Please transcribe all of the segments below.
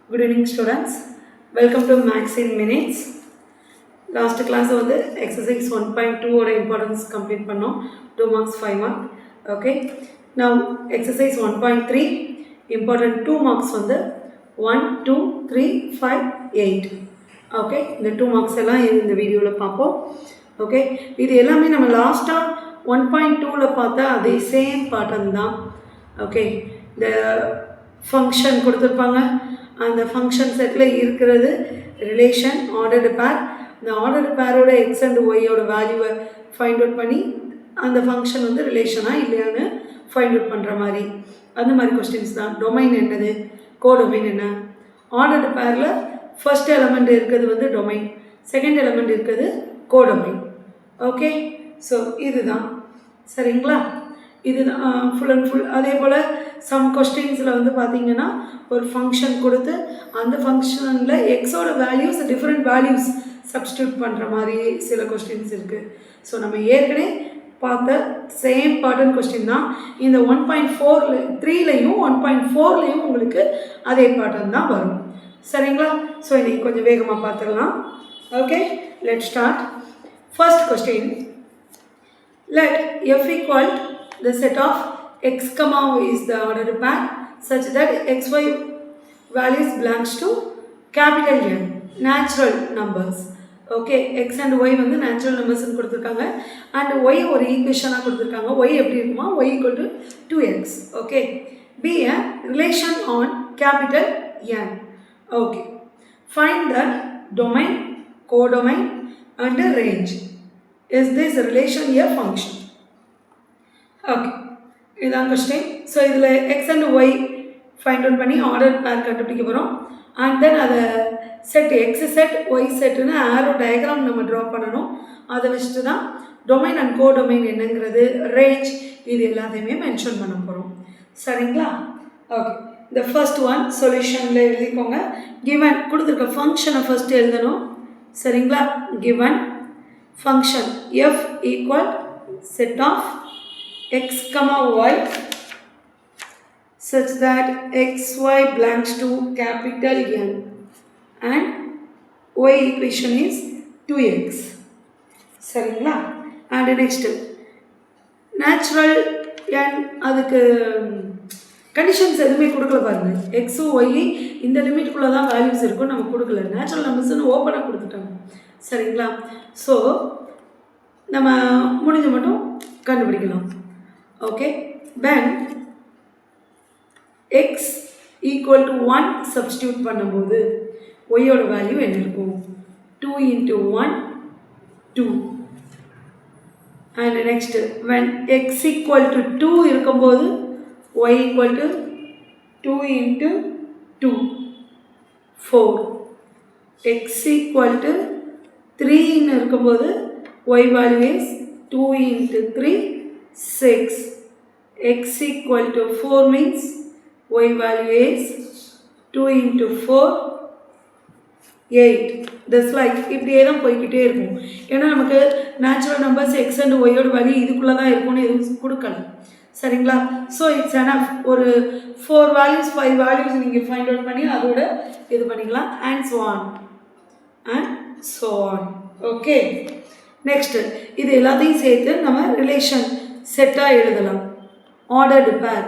Good evening students. Welcome to Maths in Minutes. Last class வந்து exercise 1.2 ஓட importance complete பண்ணோம். 2 marks 5 mark. Okay. Now exercise 1.3 important 2 marks வந்து 1, 2, 3, 5, 8. Okay. இந்த 2 marks எல்லாம் இந்த வீடியோல பார்ப்போம். Okay. இது எல்லாமே நம்ம லாஸ்டா 1.2ல பார்த்த அதே சேம் pattern தான். Okay. இந்த ஃபங்க்ஷன் கொடுத்துருப்பாங்க. அந்த ஃபங்க்ஷன் செட்டில் இருக்கிறது ரிலேஷன் ஆர்டர்டு பேர். இந்த ஆர்டர்டு பேரோட எக்ஸ் அண்ட் ஒய்யோட வேல்யூவை ஃபைண்ட் அவுட் பண்ணி அந்த ஃபங்க்ஷன் வந்து ரிலேஷனாக இல்லையான்னு ஃபைண்ட் அவுட் பண்ணுற மாதிரி அந்த மாதிரி கொஸ்டின்ஸ் தான். டொமைன் என்னது, கோடொமைன் என்ன? ஆர்டர்டு பேரில் ஃபர்ஸ்ட் எலமெண்ட் இருக்கிறது வந்து டொமைன், செகண்ட் எலமெண்ட் இருக்கிறது கோடொமைன். ஓகே, ஸோ இதுதான் சரிங்களா. இது ஃபுல் அண்ட் ஃபுல். அதே போல் சம் கொஸ்டின்ஸில் வந்து பார்த்திங்கன்னா ஒரு ஃபங்க்ஷன் கொடுத்து அந்த ஃபங்க்ஷனில் எக்ஸோட வேல்யூஸ் டிஃப்ரெண்ட் வேல்யூஸ் சப்ஸ்டியூட் பண்ணுற மாதிரி சில கொஸ்டின்ஸ் இருக்குது. ஸோ நம்ம ஏற்கனவே பார்த்த சேம் பேட்டர்ன் கொஸ்டின் தான் இந்த 1.3லையும் 1.4லையும் உங்களுக்கு அதே பேட்டர்ன் தான் வரும். சரிங்களா. ஸோ இன்றைக்கி கொஞ்சம் வேகமாக பார்த்துடலாம். Okay, let start. First question, let f equal the set of x comma y is the ordered pair such that xy values belongs to capital N natural numbers. Okay, x and y வந்து natural numbers னு கொடுத்திருக்காங்க and y ஒரு ஈக்குவேஷனா கொடுத்திருக்காங்க. y எப்படி இருக்குமா, y equal to 2x. Okay, be a relation on capital N. Okay, find the domain, codomain and range. Is this relation a function? Okay, இதான் question. So இதில் X and Y find out பண்ணி order pair கண்டுபிடிக்க போகிறோம். And then அதை set X set Y செட்டுன்னு arrow diagram நம்ம draw பண்ணணும். அதை வச்சுட்டு தான் டொமைன் அண்ட் கோடொமைன் என்னங்கிறது, ரேஞ்ச், இது எல்லாத்தையுமே மென்ஷன் பண்ண போகிறோம். சரிங்களா. ஓகே, இந்த ஃபர்ஸ்ட் ஒன் சொல்யூஷனில் எழுதிக்கோங்க. கிவன் கொடுத்துருக்க ஃபங்க்ஷனை ஃபர்ஸ்ட் எழுதணும். சரிங்களா. Given function f equal set of x comma y such that xy belongs to capital N and y equation is 2x. சரிங்களா. and next natural n, அதுக்கு கண்டிஷன்ஸ் எதுவுமே கொடுக்கல பாருங்கள். எக்ஸும் ஒய் இந்த லிமிட்டுக்குள்ளே தான் வேல்யூஸ் இருக்கும், நம்ம கொடுக்கல. நேச்சுரல் நம்பர்ஸ்னு ஓப்பனாக கொடுத்துட்டாங்க. சரிங்களா. ஸோ நம்ம முடிஞ்ச மட்டும் கண்டுபிடிக்கலாம். Okay, then X equal to 1 substitute பண்ணும்போது ஒய்யோட வேல்யூ என்ன இருக்கும்? 2 into 1 2. And next when X equal to 2 இருக்கும்போது Y equal to 2 into 2 4. X equal to 3ன்னு இருக்கும்போது y value is 2 into 3 6. x equal to 4 means y value is 2 into 4 8. this like இப்படியே தான் போய்கிட்டே இருக்கும். ஏன்னா நமக்கு நேச்சுரல் நம்பர்ஸ் எக்ஸ் அண்ட் ஒய்யோட வேல்யூ இதுக்குள்ளே தான் இருக்கும்னு எதுவும் கொடுக்கல. சரிங்களா. So it's enough. ஒரு 4 வேல்யூஸ் 5 வேல்யூஸ் நீங்கள் ஃபைண்ட் அவுட் பண்ணி அதோட இது பண்ணிக்கலாம். And so on and so on. Okay, next இது எல்லாத்தையும் சேர்த்து நம்ம ரிலேஷன் செட்டாக எழுதலாம். ஆர்டர்டு பேர்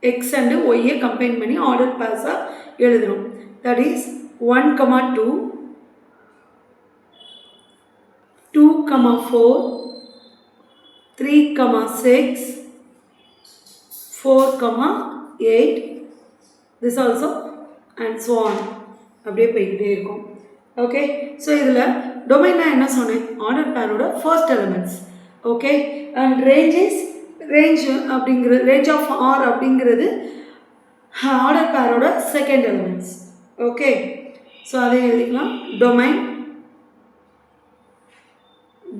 எக்ஸ் அண்டு ஒய்யை கம்பைன் பண்ணி ஆர்டர்ட் பேர்ஸாக எழுதணும். That is 1, 2, 2, 4, 3, 6, 4, 8, this also and so on. அப்படியே போய்கிட்டே இருக்கும். ஓகே, ஸோ இதில் டொமைன்னா என்ன சொன்னேன்? ஆர்டர் பேரோட first elements. Okay, and range அப்படிங்கிறது, ரேஞ்ச் ஆஃப் ஆர் அப்படிங்கிறது ஆர்டர் பேரோட செகண்ட் எலிமெண்ட்ஸ். ஓகே, ஸோ அதை எழுதிக்கலாம்.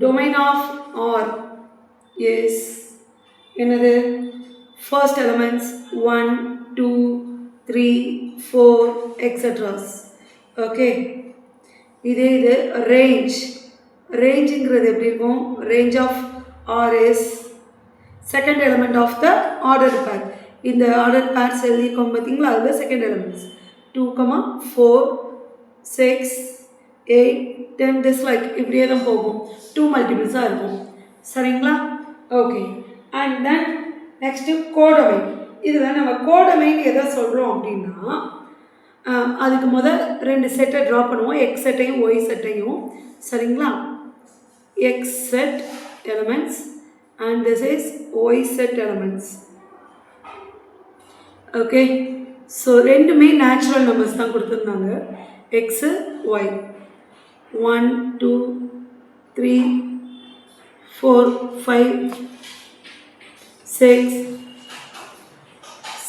டொமைன் ஆஃப் ஆர் இஸ் என்னது? First elements 1, 2, 3, 4 etceteras. ஓகே, இது ரேஞ்சுங்கிறது எப்படி இருக்கும்? Range of R is second element of the order pair. இந்த ஆர்டர் பேர்ஸ் எழுதியிருக்கோம் பார்த்தீங்களா, அதில் செகண்ட் எலிமெண்ட்ஸ் 2, 4, 6, 8, 10 this like இப்படியே தான் போகும். 2 மல்டிபிள்ஸாக இருக்கும். சரிங்களா? Okay. And then next codomain. இதில் நம்ம கோடமைன் எதை சொல்கிறோம் அப்படின்னா அதுக்கு முதல் 2 செட்டை ட்ரா பண்ணுவோம். எக்ஸ் செட்டையும் ஒய் செட்டையும். சரிங்களா? X set elements and this is y set elements. Okay, so ரெண்டுமே natural numbers தான் கொடுத்திருந்தாங்க. x y 1 2 3 4 5 6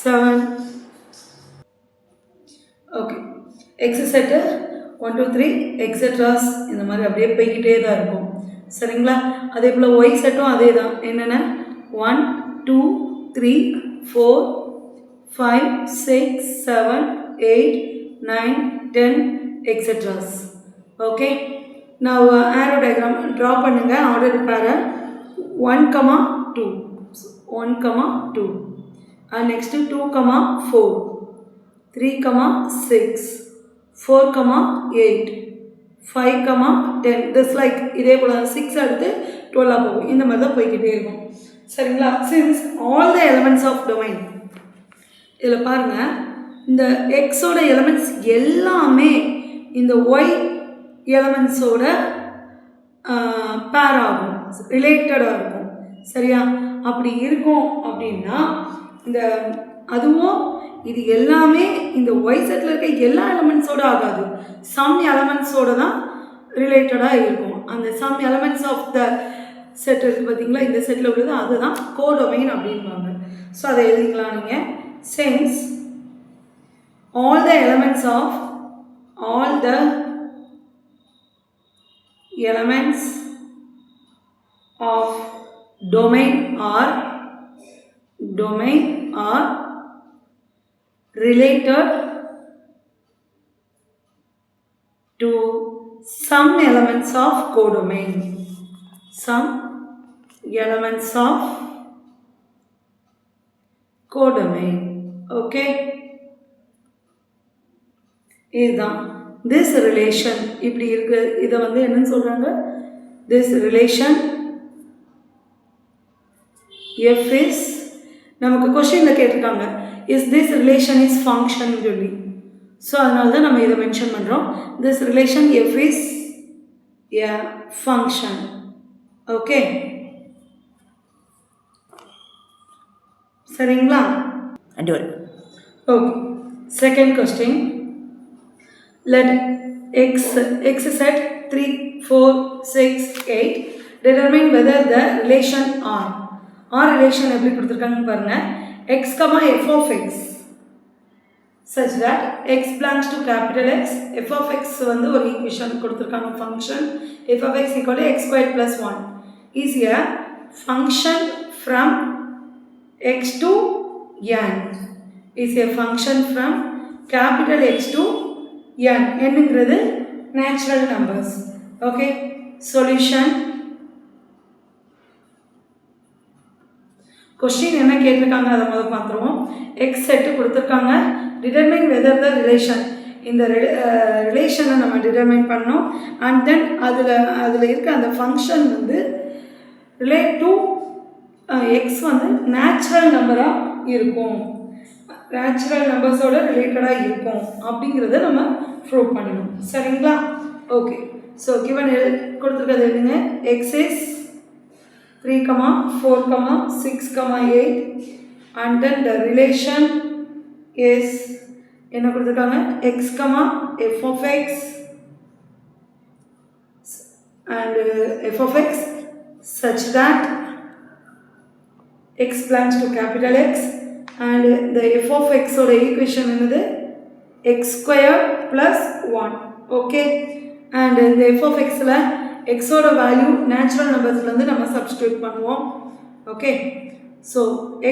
7. Okay, x set 1 2 3 etc. இந்த மாதிரி அப்படியே போய்கிட்டே தான் இருக்கும். சரிங்களா? அதே போல் ஒய் செட்டும் அதே தான். என்னென்ன 1 2 3 4 5 6 7 8 9 10 எக்ஸெட்ராஸ். ஓகே, நான் ஆரோ டயக்ராம் ட்ரா பண்ணுங்க. ஆர்டர் பேரை 1 2 1 2 அண்ட் நெக்ஸ்ட்டு 2 4 3 6 4 8 5 10 this like இதே போல் 6 அடுத்து 12 போகும். இந்த மாதிரி தான் போய்கிட்டே இருக்கும். சரிங்களா? since all the elements of domain இதில் பாருங்கள், இந்த எக்ஸோட எலிமெண்ட்ஸ் எல்லாமே இந்த ஒய் எலிமெண்ட்ஸோட பேர் ஆகும், ரிலேட்டடாக இருக்கும். சரியா? அப்படி இருக்கும் அப்படின்னா இந்த அதுவும் இது எல்லாமே இந்த ஒய் செட்டில் இருக்க எல்லா எலமெண்ட்ஸோடு ஆகாது, சம் எலமெண்ட்ஸோடு தான் ரிலேட்டடாக இருக்கும். அந்த sum elements of the set இருக்குது பார்த்தீங்களா, இந்த செட்டில் உள்ளது அதுதான் கோடொமைன் அப்படின்வாங்க. ஸோ அதை எழுதிக்கலாம் நீங்கள். Sense all the elements of domain are related to some elements of codomain. Some elements of codomain. Okay, இதுதான் this relation. இப்படி இருக்கு, இதை வந்து என்னன்னு சொல்றாங்க, this relation f is, நமக்கு கொஸ்டினில் கேட்டிருக்காங்க is this relation is function சொல்லி. ஸோ அதனால தான் நம்ம இதை மென்ஷன் பண்ணுறோம். this relation f is a function. Okay, சரிங்களா? Okay, second question. let x set 3 4 6 8 determine whether the relation r relation எப்படி கொடுத்துருக்காங்கன்னு பாருங்க. x, f of x such that x belongs to capital X. f of x வந்து ஒரு equation கொடுத்துருக்காங்க, function f of x equal to x squared plus 1 is a function from x to n, is a function from capital X to n. என்னங்கிறது natural numbers. okay, solution. Question என்ன கேட்டிருக்காங்க அதை முதல் பார்த்துருவோம். X set கொடுத்துருக்காங்க. Determine whether the relation, இந்த ரிலேஷனை நம்ம டிட்டர்மைன் பண்ணோம். அண்ட் தென் அதில் இருக்க அந்த ஃபங்க்ஷன் வந்து ரிலேட் டு எக்ஸ் வந்து நேச்சுரல் நம்பராக இருக்கும், நேச்சுரல் நம்பர்ஸோட ரிலேட்டடாக இருக்கும் அப்படிங்கிறத நம்ம ப்ரூவ் பண்ணணும். சரிங்களா? ஓகே, ஸோ கிவன் கொடுத்துருக்கிறது எழுதுங்க. X is 3, 4, 6, 8 and then the relation is என்ன கொடுத்துருக்காங்க, x, f of x and f of x such that x belongs to capital X and the f of x ஓட equation என்னது x square plus 1. okay, and the f of x ல x ஓட value natural நம்பர்ஸ்லேருந்து நம்ம substitute பண்ணுவோம். Okay, so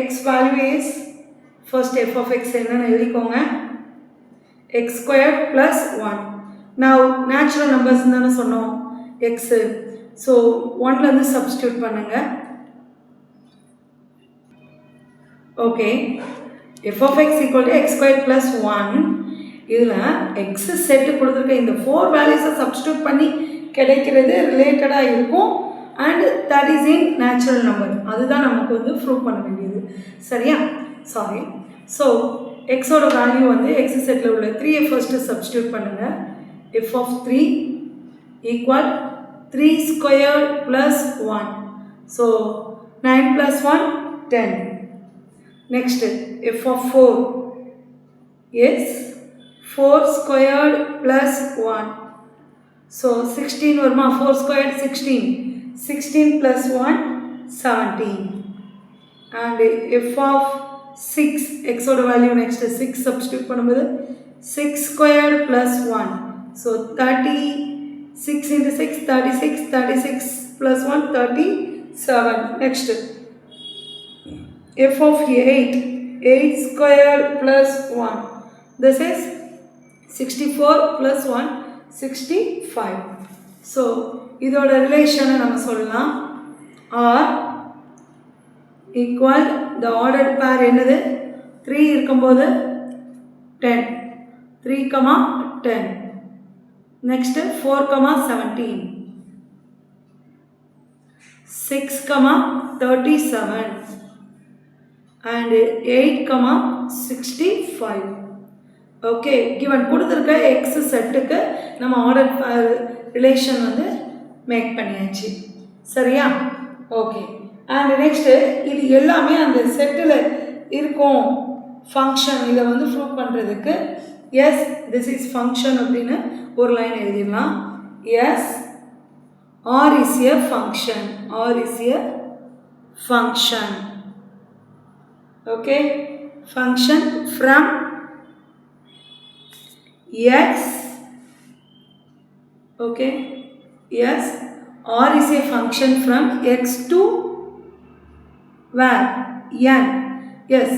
x value is first f of x என்னன்னு எழுதிக்கோங்க, x square plus 1. நான் natural numbers தானே சொன்னோம் எக்ஸு, ஸோ 1லேருந்து சப்ஸ்டியூட் பண்ணுங்க. Okay, f of x equal to x squared plus 1 இதில் எக்ஸ் செட்டு கொடுத்துருக்க இந்த 4 வேல்யூஸை சப்ஸ்டியூட் பண்ணி கிடைக்கிறது ரிலேட்டடாக இருக்கும் and that is in natural number. அதுதான் நமக்கு வந்து ப்ரூவ் பண்ண வேண்டியது. சரியா? சாரி. ஸோ எக்ஸோட வேல்யூ வந்து எக்ஸ் செட்டில் உள்ள 3ஐ ஃபர்ஸ்ட்டு சப்ஸ்டியூட் பண்ணுங்கள். F of 3 equal 3 square plus 1. So 9 + 1 10. Next f of 4 is 4 squared plus 1. So 16 வருமா? 4 squared 16. 16 plus 1 17. And f of 6, x oda value next 6 substitute பண்ணும்போது 6 squared plus 1. So 36 into 6 36. 36 plus 1 37. Next f of 8 8 squared plus 1. This is 64 plus 1 65. So இதோட ரிலேஷனை நம்ம சொல்லலாம். R equal the ordered pair என்னது? 3 இருக்கும்போது 10. 3, 10. Next 4, 17. 6, 37. And 8, 65. Okay, given கொடுத்துருக்க X செட்டுக்கு நம்ம ஆர்டர் ரிலேஷன் வந்து மேக் பண்ணியாச்சு. சரியா? ஓகே. அண்ட் நெக்ஸ்ட்டு இது எல்லாமே அந்த செட்டில் இருக்கும் ஃபங்க்ஷன். இதை வந்து ப்ரூவ் பண்ணுறதுக்கு எஸ் திஸ் இஸ் ஃபங்க்ஷன் அப்படின்னு ஒரு லைன் எழுதிடலாம். S R is a function. R is a function. Okay, function from x. Okay, yes, R is a function from x to where? N. Yes,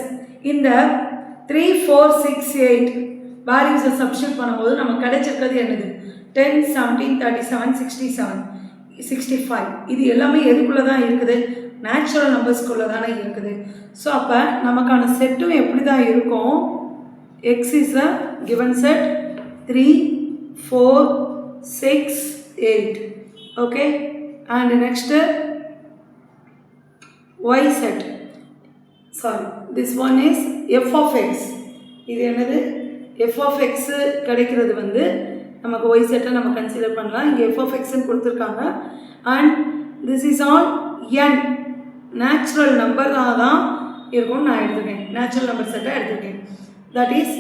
in the 3 4 6 8 values substitute பண்ணும்போது நமக்கு கிடைச்சிருக்கிறது என்னது? 10 17 37 67 65. இது எல்லாமே எதுக்குள்ள தான் இருக்குது? நேச்சுரல் நம்பர்ஸ்க்குள்ள தானே இருக்குது. ஸோ அப்போ நமக்கான செட்டும் எப்படி தான் இருக்கும்? x is a given set 3 4 6 8. Okay, and next y set. Sorry, this one is f of x. இது என்னது? f of x கிடைக்கிறது வந்து நமக்கு y set நம்ம கன்சிடர் பண்ணலாம். இங்கே f of x ன்னு கொடுத்துருக்காங்க. and this is all n natural number தான் இருக்கும்னு நான் எடுத்துக்கேன். நேச்சுரல் நம்பர் செட்டை எடுத்துக்கேன். that is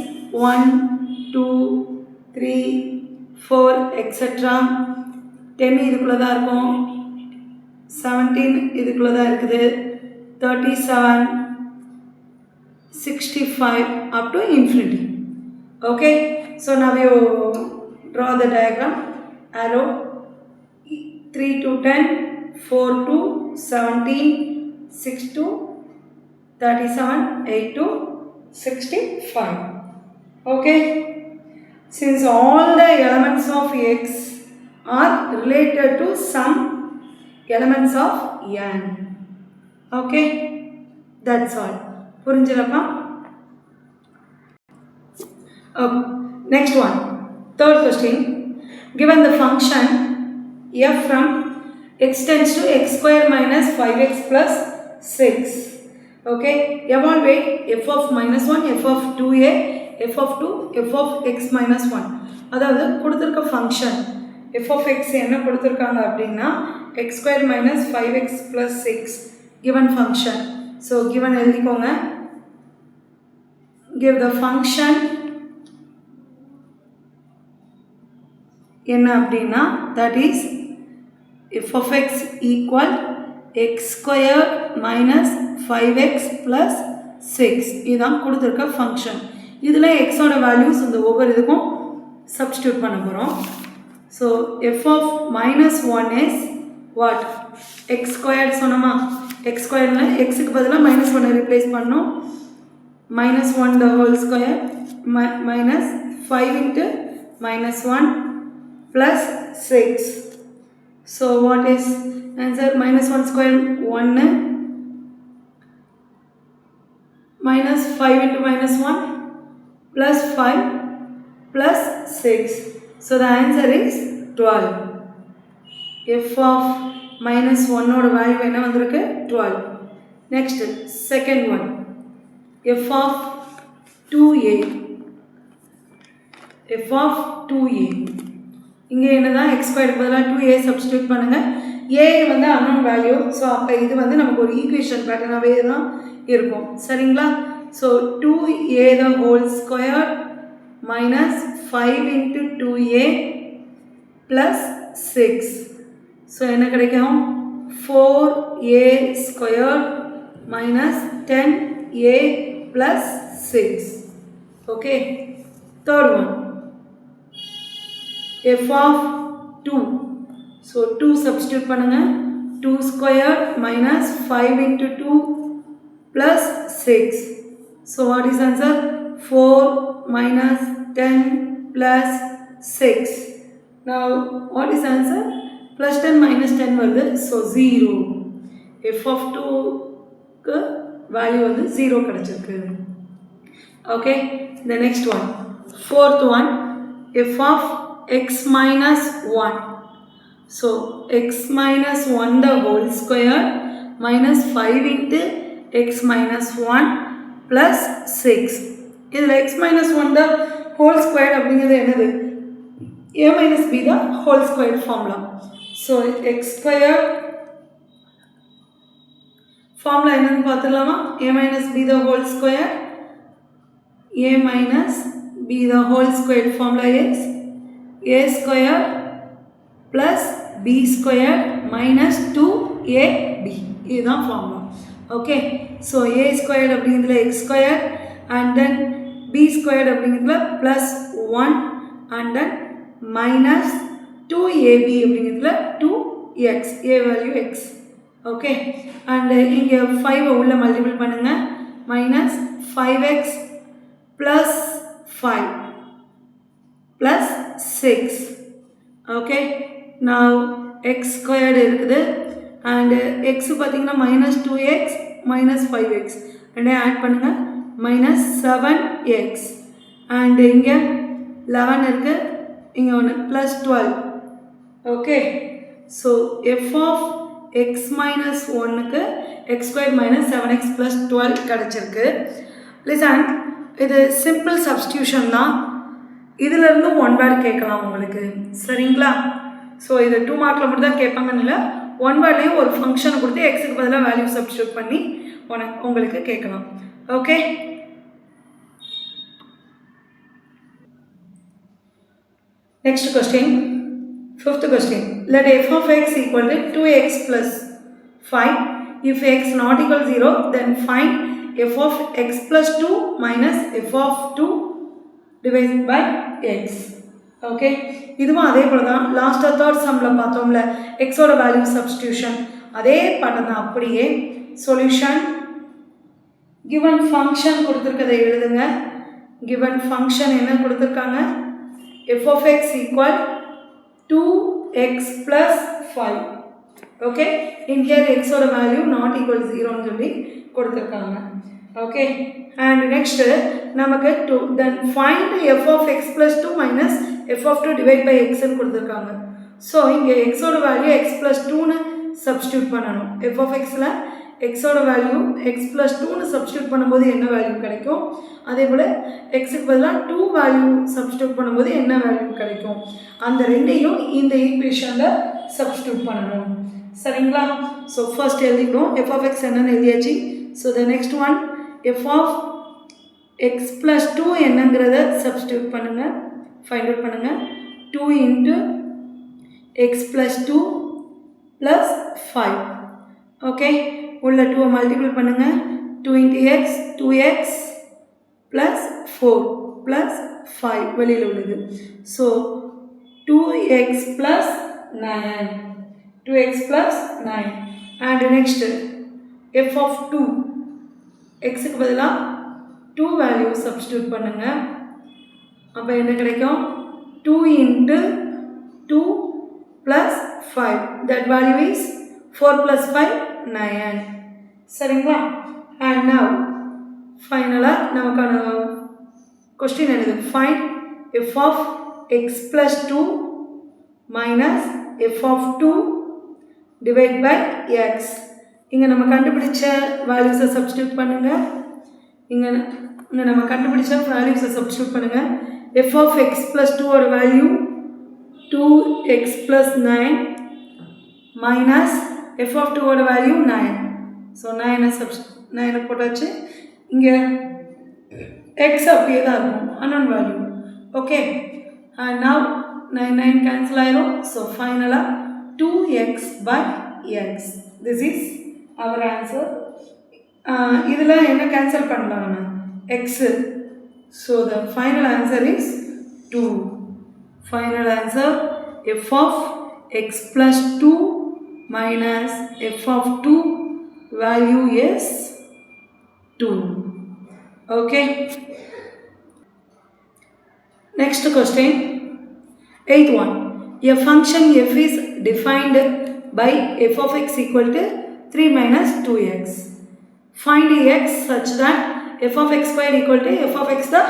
1 2 3 4 etc. 10 இதுக்குள்ளே தான் இருக்கும். 17 இதுக்குள்ளே தான் இருக்குது. 37 65 up to infinity. Okay, so now you draw the diagram. Arrow 3 to 10, 4 to 17, 6 to 37, 8 to 65. Okay, since all the elements of x are related to some elements of n. Okay, that's all. புரிஞ்சலப்பா? Okay, next one, third question. Given the function f from x tends to x square minus 5x plus 6. Okay, evaluate f of minus 1, f of 2a, f of 2, f of x minus 1. அதாவது கொடுத்துருக்க function f of x என்ன கொடுத்துருக்காங்க அப்படின்னா x square minus 5x plus 6 given function. So given எழுதிக்கோங்க. Give the function என்ன அப்படின்னா that is f of x equal x square minus 5x plus 6. இதுதான் கொடுத்துருக்க ஃபங்க்ஷன். இதில் எக்ஸோட வேல்யூஸ் இந்த ஒவ்வொரு இதுக்கும் சப்ஸ்டியூட் பண்ண போகிறோம். So f of minus 1 is what? x squared சொன்னோமா? x squaredனா xக்கு பதிலாக minus 1 replace பண்ணோம். minus 1 the whole square minus 5 into minus 1 plus 6. So what is answer? Minus 1 square 1 minus 5 into minus 1 plus 5 plus 6. So the answer is 12. F of minus 1 oda value என்ன வந்திருக்கு 12. Next second one, f of 2a. f of 2a இங்கே என்னதான் x ஸ்கொயருக்கு பதிலாக 2a substitute பண்ணுங்க. a வந்து unknown value, so அப்போ இது வந்து நமக்கு ஒரு ஈக்குவேஷன் பேட்டர்னாகவே தான் இருக்கும். சரிங்களா? So 2a the whole square minus 5 into 2a plus 6. So என்ன கிடைக்கும்? 4a square minus 10a plus 6. Okay. Third one, f of 2. So 2 substitute பண்ணுங்க. 2 square minus 5 into 2 plus 6. So what is answer? 4 minus 10 plus 6. Now what is answer? Plus 10 minus 10 வருது. So 0. f of 2 க்கு value வந்து 0 கிடைச்சிருக்கு. Okay. The next one, fourth one, f of x minus 1. So x minus 1 the whole square minus 5 into x minus 1 plus 6. இதில் x minus 1 the whole square அப்படிங்கிறது என்னது? a minus b the whole square formula. So x square formula என்னன்னு பார்த்துடலாமா? a minus b the whole square, a minus b the whole square formula is a square plus b square minus 2ab. இதுதான் formula. Okay. So a square அப்படிங்கிறதுல x square and then b square அப்படிங்கிறதுல plus 1 and then minus 2ab அப்படிங்கிறதுல 2x, a value x. Okay. And இங்கே 5 உள்ள multiple பண்ணுங்க. minus 5x plus 5 plus 6. Okay. Now x squared இருக்குது and x பார்த்தீங்கன்னா minus 2x minus 5x ரெண்டே add பண்ணுங்க. minus 7x and இங்கே 11 இருக்கு, இங்கே ஒன்று plus 12. Okay. So f of x minus 1க்கு x squared minus 7x plus 12 கிடைச்சிருக்கு. Listen, இது சிம்பிள் சப்ஸ்டியூஷன் தான். இதிலிருந்து ஒன் வேர்டு கேட்கலாம் உங்களுக்கு. சரிங்களா? ஸோ இது 2 மார்க்கில் மட்டும் தான் கேட்பாங்கன்னு இல்லை, ஒன் வேர்ட்லேயும் ஒரு ஃபங்க்ஷனை கொடுத்து எக்ஸுக்கு பதிலாக வேல்யூ சப்ஸ்டியூட் பண்ணி உங்களுக்கு கேட்கலாம். Okay. Next question, fifth question. Let f of x equal to 2x plus 5. If x not equal to 0, then find f of x plus 2 minus f of 2 divided by x. Okay. இதுவும் அதே போல தான் லாஸ்ட்டாக third சம்மில் பார்த்தோம்ல எக்ஸோட value substitution, அதே bottom தான். அப்படியே சொல்யூஷன் கிவன் ஃபங்க்ஷன் கொடுத்துருக்கதை எழுதுங்க. கிவன் ஃபங்க்ஷன் என்ன கொடுத்துருக்காங்க? f of x equal 2x plus 5. Okay. in here x ஓட வேல்யூ not equal to 0ன்னு சொல்லி கொடுத்துருக்காங்க. ஓகே. and next நமக்கு then find f of x plus 2 minus f of 2 divide by x ன்னு கொடுத்துருக்காங்க. So இங்கே x ஓட value x plus 2ன்னு substitute பண்ணணும். f of xல x ஓட வேல்யூ x plus 2ன்னு சப்ஸ்டியூட் பண்ணும்போது என்ன வேல்யூ கிடைக்கும், அதே போல் xக்கு பதிலாக 2 வேல்யூ சப்ஸ்டியூட் பண்ணும்போது என்ன வேல்யூ கிடைக்கும், அந்த ரெண்டையும் இந்த ஈக்குவேஷனில் சப்ஸ்டியூட் பண்ணணும். சரிங்களா? ஸோ ஃபர்ஸ்ட் எழுதிக்கணும். f of x என்னன்னு எழுதியாச்சு. So the next one f of x plus 2 என்னங்கிறத சப்ஸ்டியூட் பண்ணுங்கள், ஃபைண்ட் அவுட் பண்ணுங்கள். 2 into x plus 2 plus 5. Okay. உள்ள 2 மல்டிபிள் பண்ணுங்கள். 2 into x 2x plus 4 plus 5 வெளியில் உள்ளது. So 2x plus 9. 2x plus 9. and next f of 2, xக்கு பதிலாக 2 value substitute பண்ணுங்கள். அப்போ என்ன கிடைக்கும்? 2 into 2 plus 5. that value is 4 plus 5 9. சரிங்களா? and now ஃபைனலாக நமக்கான கொஸ்டின் என்னது? find f of x plus 2 minus f of 2 divided by x. இங்கே நம்ம கண்டுபிடிச்ச வேல்யூஸை சப்ஸ்டியூட் பண்ணுங்க. இங்கே நம்ம கண்டுபிடிச்ச வேல்யூஸை சப்ஸ்டியூட் பண்ணுங்க. f of x plus 2 ஓட value 2x plus 9 minus f of 2 ஓட வேல்யூ 9. ஸோ 9 போட்டாச்சு. இங்கே x அப்படியே தான் இருக்கும், unknown value. Okay, and now 9 cancel ஆயிரும். ஸோ ஃபைனலாக 2x by x. this is our answer. இதில் என்ன கேன்சல் பண்ணலாம் நம்ம? x. so the final answer is 2. final answer f of x plus 2 minus f of 2 value is 2. okay, next question, 8th one. A function f is defined by f of x equal to 3 minus 2x. Find x such that f of x squared equal to f of x the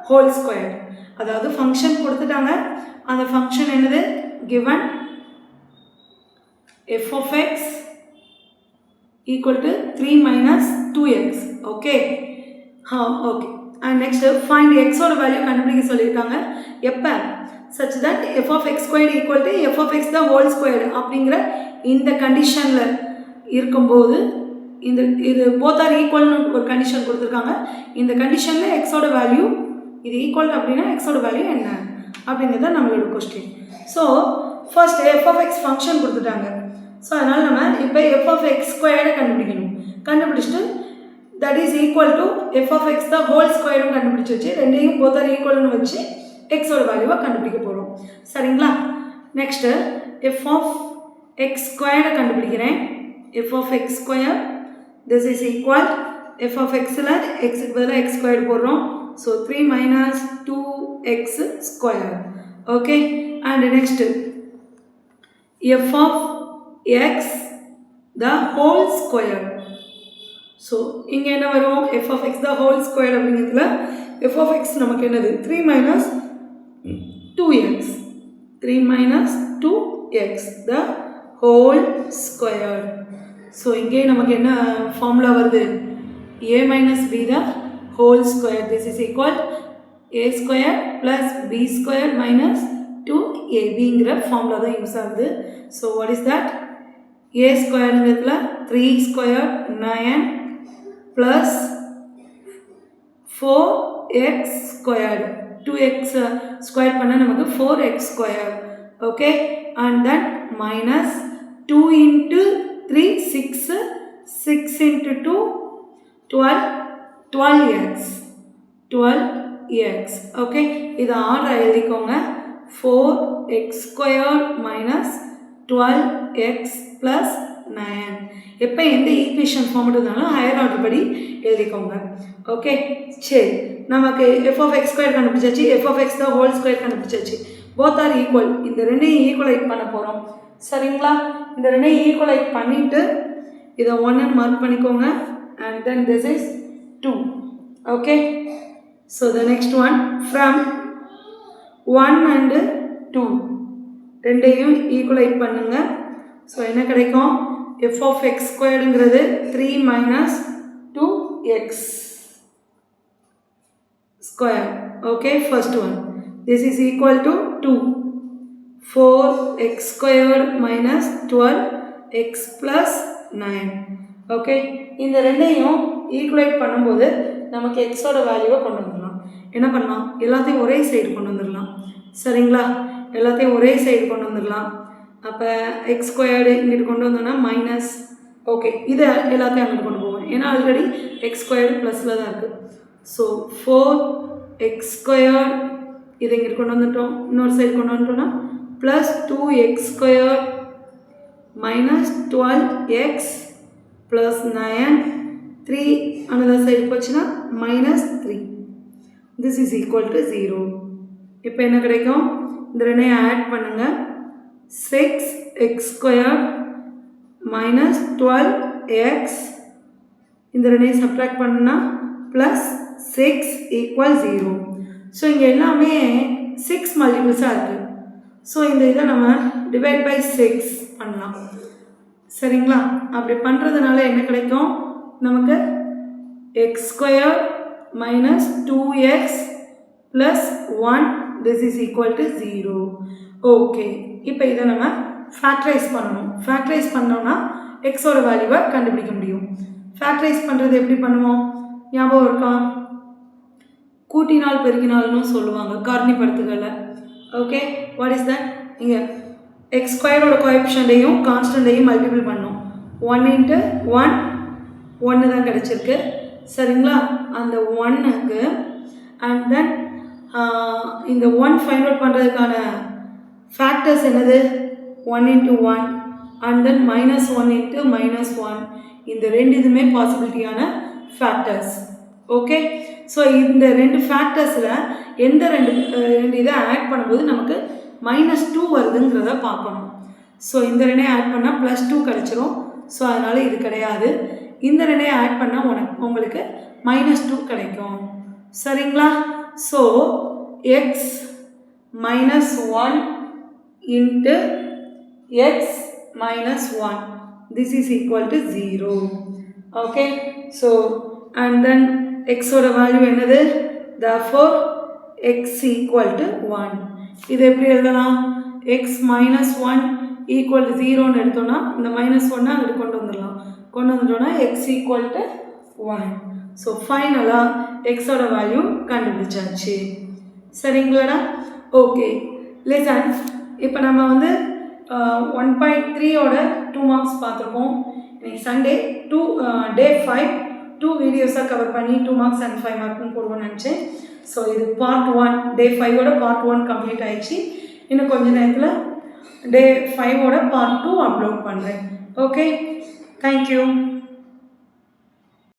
whole squared. அதாவது function கொடுத்துட்டாங்க, அந்த function என்னது? given f of x equal to 3 minus 2x. okay, okay. and next find x ஓட value கண்டுபிடிக்க சொல்லியிருக்காங்க. எப்போ? such that f of x squared equal to f of x the whole squared அப்படிங்கிற இந்த கண்டிஷனில் இருக்கும்போது இது both are equal ஒரு கண்டிஷன் கொடுத்துருக்காங்க. இந்த கண்டிஷனில் எக்ஸோட வேல்யூ இது ஈக்குவல் அப்படின்னா எக்ஸோட வேல்யூ என்ன அப்படிங்கிறத நம்மளோட question. So first f of x function கொடுத்துட்டாங்க. ஸோ அதனால் நம்ம இப்போ f of x ஸ்கொயர்டை கண்டுபிடிக்கணும். கண்டுபிடிச்சிட்டு that is equal to f of x the whole ஸ்கொயர்டும் கண்டுபிடிச்சி வச்சு ரெண்டையும் both are equalனு வச்சு எக்ஸோட வேல்யூவை கண்டுபிடிக்க போகிறோம். சரிங்களா? நெக்ஸ்ட்டு f of x ஸ்கொயர்டை கண்டுபிடிக்கிறேன். f of x square this is equal f of x ல x க்கு பதிலாக x squared போடுறோம். so 3 minus 2x square. okay, and next f of x the whole square. so இங்கே என்ன வரும்? f of x the whole square அப்படிங்கிறதுல f of x நமக்கு என்னது? 3 minus 2x. 3 minus 2x the whole square. So இங்கே நமக்கு என்ன formula வருது? a minus b the whole square. this is equal a square plus b square minus 2abங்கிற formula தான் use ஆகுது. So what is that? a ஸ்கொயருங்கிறதுல 3 square 9 plus 4x square. 2x square பண்ணால் நமக்கு 4x square. Okay, and then minus 2 into 3 6 6 into 2 12x 12x. Okay, இது order எழுதிக்கோங்க. 4x square minus 12x plus 9. எப்போ எந்த ஈக்குவேஷன் ஃபார்ம் இருந்தாலும் higher order படி எழுதிக்கோங்க. ஓகே, சரி, நமக்கு f of x ஸ்கொயர் கண்டுபிடிச்சாச்சு, f of x the whole square கண்டுபிடிச்சாச்சு. both are equal. இந்த ரெண்டையும் ஈக்குவலைட் பண்ண போகிறோம். சரிங்களா? இந்த ரெண்டையும் ஈக்குவலைட் பண்ணிவிட்டு இதை 1 மார்க் பண்ணிக்கோங்க. and then this is 2. okay, so the next one from 1 and 2 ரெண்டையும் ஈக்குவலைட் பண்ணுங்க. ஸோ என்ன கிடைக்கும்? f of x ஸ்கொயர்டுங்கிறது 3 minus 2x square. Okay, first one this is equal to 2. 4x squared minus 12x plus 9. Okay, இந்த ரெண்டையும் ஈக்குவலைட் பண்ணும்போது நமக்கு எக்ஸோட வேல்யூவை கொண்டு வந்துடலாம். என்ன பண்ணலாம்? எல்லாத்தையும் ஒரே சைடு கொண்டு வந்துடலாம். சரிங்களா? எல்லாத்தையும் ஒரே சைடு கொண்டு வந்துடலாம். அப்போ எக்ஸ் ஸ்கொயர்டு இங்கிட்டு கொண்டு வந்தோன்னா மைனஸ். ஓகே, இதை எல்லாத்தையும் அங்கிட்டு கொண்டு போவோம். ஏன்னா ஆல்ரெடி எக்ஸ் ஸ்கொயர்டு ப்ளஸில் தான் இருக்குது. ஸோ 4x ஸ்கொயர்டு இதை இங்கிட்டு கொண்டு வந்துட்டோம். இன்னொரு சைடு கொண்டு வந்துட்டோம்னா plus 2x square minus 12x plus 9 3 another side போச்சுன்னா minus 3. This is equal to 0. இப்போ என்ன கிடைக்கும்? இந்த ரெண்டையும் ஆட் பண்ணுங்கள். 6x ஸ்கொயர் மைனஸ் 12x இந்த ரெண்டையும் சப்ட்ராக்ட் பண்ணுன்னா ப்ளஸ் 6 ஈக்குவல் 0. ஸோ இங்கே எல்லாமே மல்டிபிள்ஸாக இருக்குது. ஸோ இந்த இதை நம்ம டிவைட் பை 6 பண்ணலாம். சரிங்களா? அப்படி பண்ணுறதுனால என்ன கிடைக்கும் நமக்கு? X square minus 2x plus 1 this is equal to 0. Okay, இப்போ இதை நம்ம ஃபேக்டரைஸ் பண்ணணும். ஃபேக்டரைஸ் பண்ணோன்னா எக்ஸோட வேல்யூவை கண்டுபிடிக்க முடியும். ஃபேக்டரைஸ் பண்ணுறது எப்படி பண்ணுவோம்? ஞாபகம் இருக்கா? கூட்டினால் பெருக்கினால்னு சொல்லுவாங்க காரணிப்படுத்துதலை. Okay, what is that? இங்கே எக்ஸ் ஸ்கொயரோட கோஎஃபிஷியண்ட்டையும் கான்ஸ்டண்ட்டையும் மல்டிபிள் பண்ணோம். 1 இன்ட்டு 1 1 தான் கிடச்சிருக்கு. சரிங்களா? அந்த 1க்கு அண்ட் தென் இந்த 1 ஃபைண்ட் அவுட் பண்ணுறதுக்கான ஃபேக்டர்ஸ் என்னது? 1 இன்ட்டு 1 அண்ட் தென் -1 இன்ட்டு -1. இந்த ரெண்டு இதுவுமே பாசிபிலிட்டியான ஃபேக்டர்ஸ். ஓகே, ஸோ இந்த ரெண்டு ஃபேக்டர்ஸில் எந்த ரெண்டு இதை ஆட் பண்ணும்போது நமக்கு -2 வருதுங்கிறத பார்க்கணும். ஸோ இந்த ரெண்டையும் ஆட் பண்ணால் +2 கிடச்சிரும். ஸோ அதனால் இது கிடையாது. இந்த ரெண்டையும் ஆட் பண்ணால் உங்களுக்கு -2 கிடைக்கும். சரிங்களா? So X -1 into X -1 this is equal to 0. Okay, so and then எக்ஸோட வேல்யூ என்னது? therefore x equal to 1. இது எப்படி எழுதலாம்? x -1 equal to 0ன்னு எடுத்தோன்னா இந்த -1 அங்கிட்டு கொண்டு வந்துட்டோன்னா x equal to 1. ஸோ ஃபைனலாக எக்ஸோட வேல்யூ கண்டுபிடிச்சாச்சு. சரிங்களாடா? Okay, listen. இப்போ நம்ம வந்து 1.3ஓட 2 மார்க்ஸ் பார்த்துருக்கோம். இன்னைக்கு சண்டே டே 5 2 வீடியோஸாக கவர் பண்ணி 2 மார்க்ஸ் அண்ட் 5 மார்க்னு போடுவோம்னு நினச்சேன். ஸோ இது பார்ட் 1, டே 5ஓட பார்ட் 1 கம்ப்ளீட் ஆயிடுச்சு. இன்னும் கொஞ்ச நேரத்தில் டே 5ஓட பார்ட் 2 அப்லோட் பண்ணுறேன். Okay, thank you.